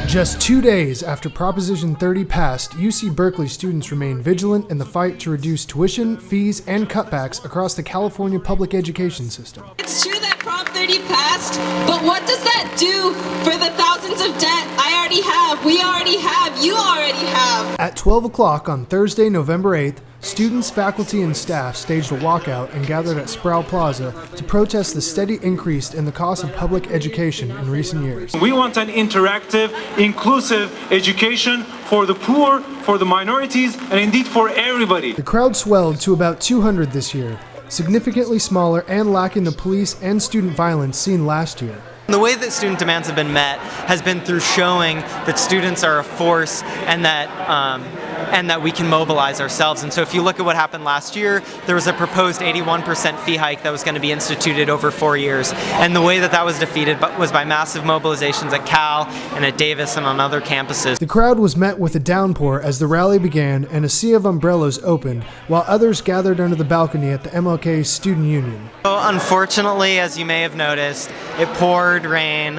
Just 2 days after Proposition 30 passed, UC Berkeley students remain vigilant in the fight to reduce tuition, fees, and cutbacks across the California public education system. It's true that Prop 30 passed, but what does that do for the thousands of debt I already have, we already have, you already have? At 12 o'clock on Thursday, November 8th, students, faculty, and staff staged a walkout and gathered at Sproul Plaza to protest the steady increase in the cost of public education in recent years. We want an interactive, inclusive education for the poor, for the minorities, and indeed for everybody. The crowd swelled to about 200 this year, significantly smaller and lacking the police and student violence seen last year. The way that student demands have been met has been through showing that students are a force and that we can mobilize ourselves. And so if you look at what happened last year, there was a proposed 81% fee hike that was going to be instituted over 4 years. And the way that that was defeated was by massive mobilizations at Cal and at Davis and on other campuses. The crowd was met with a downpour as the rally began and a sea of umbrellas opened, while others gathered under the balcony at the MLK Student Union. So unfortunately, as you may have noticed, it poured rain,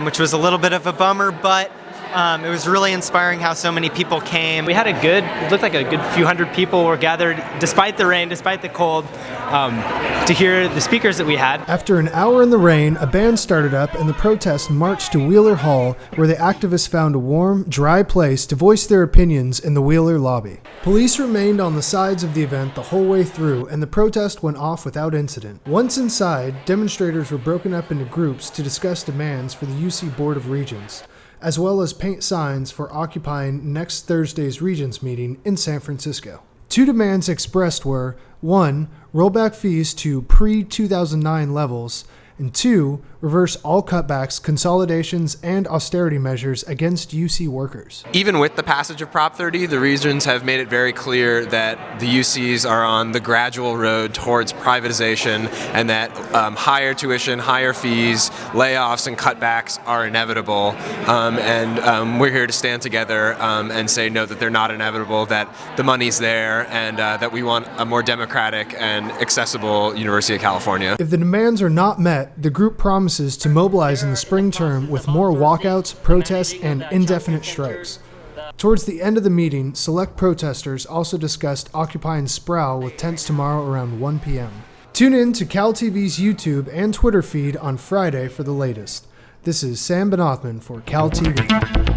which was a little bit of a bummer, but it was really inspiring how so many people came. We had it looked like a good few hundred people were gathered, despite the rain, despite the cold, to hear the speakers that we had. After an hour in the rain, a band started up and the protest marched to Wheeler Hall, where the activists found a warm, dry place to voice their opinions in the Wheeler lobby. Police remained on the sides of the event the whole way through, and the protest went off without incident. Once inside, demonstrators were broken up into groups to discuss demands for the UC Board of Regents, as well as paint signs for occupying next Thursday's Regents meeting in San Francisco. Two demands expressed were, 1, roll back fees to pre-2009 levels, and 2, reverse all cutbacks, consolidations, and austerity measures against UC workers. Even with the passage of Prop 30, the Regents have made it very clear that the UCs are on the gradual road towards privatization and that higher tuition, higher fees, layoffs, and cutbacks are inevitable. And we're here to stand together and say no, that they're not inevitable, that the money's there, and that we want a more democratic and accessible University of California. If the demands are not met, the group promises to mobilize in the spring term with more walkouts, protests, and indefinite strikes. Towards the end of the meeting, select protesters also discussed occupying Sproul with tents tomorrow around 1 p.m. Tune in to CalTV's YouTube and Twitter feed on Friday for the latest. This is Sam Benothman for CalTV.